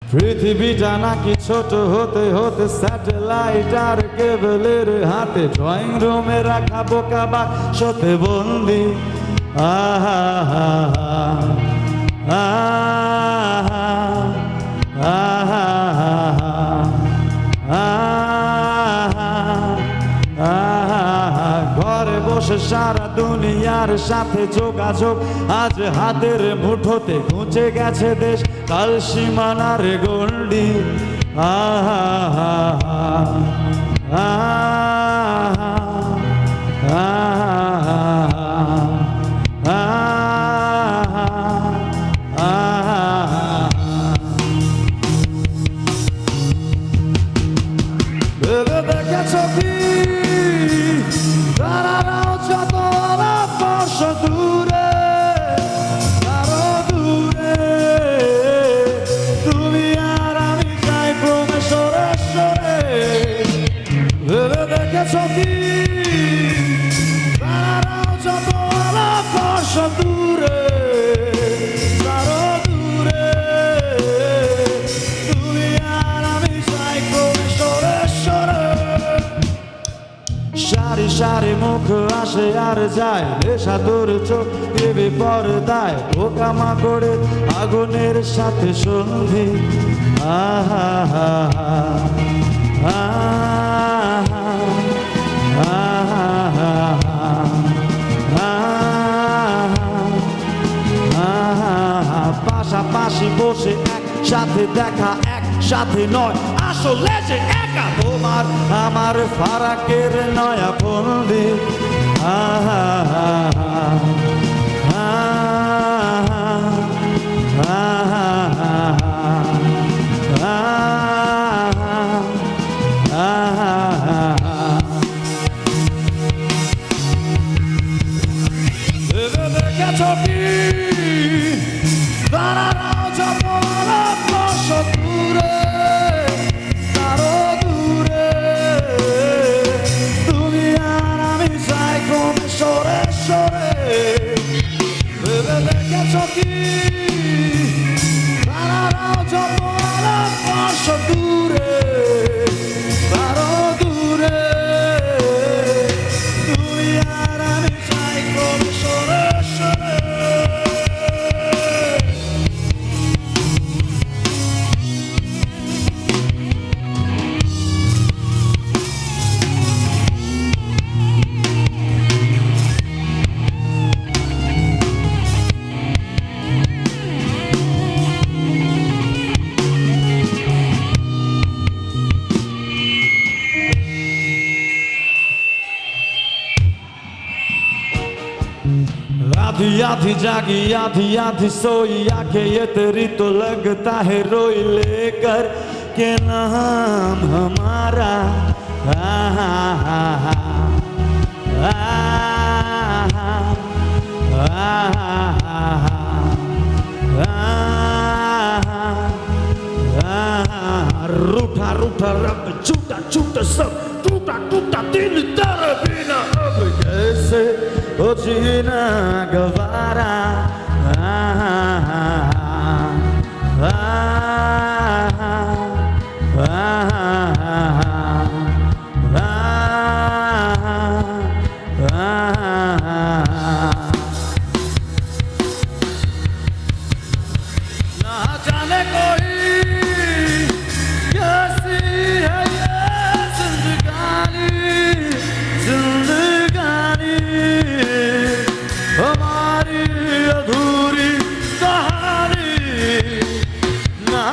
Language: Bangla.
পৃথিবীটা নাকি ছোট হতে হতে স্যাটেলাইট আর কেবলের হাতে ড্রয়িং রুমে রাখা বোকা বাক্সতে বন্দি আহা আহা আহা আহা ঘরে বসে সারা দুনিয়ার সাথে যোগাযোগ আজ হাতের মুঠোতে ঘুচে গেছে দেশ কাল সীমানার গণ্ডি আহা আহা দেখেছো কি তারারাও যত বর্ষ দূরে আরো দূরে তুমি আর আমি যাই ক্রমে সরে সরে ভেবে দেখেছো কি তারারাও যত বর্ষ দূরে আরো দূরে তুমি আর আমি যাই ক্রমে সরে সরে সারি সারি মুখ আসে আর যায় নেশা তোর চোখ দেবে পর্দায় পোকা মাকড়ে আগুনের সাথে সন্ধি আহা আহা পাশাপাশি বসে একসাথে দেখা একসাথে নয় আসলে যে একা তোমার আমার ফারাকের নয়া বন্দি আহা দেখেছো কি তারারাও যত বর্ষ দূরে আরো দূরে তুমি আর আমি যাই ক্রমে সরে সরে ভেবে দেখেছো কি তারারাও যত বর্ষ দূরে আরো দূরে তুমি আর আমি যাই ক্রমে সরে সরে आधी आधी जागी आधी आधी सोई आके ये तेरी तो लगता है रोई लेकर के नाम हमारा आहा रूठा रूठा रब छूटा छूटा सब टूटा टूटा दिल तेरे बिना अब कैसे हो जीना गवारा ना जाने कोई कैसी है ये जिंदगानी जिंदगानी हमारी अधूरी कहानी ना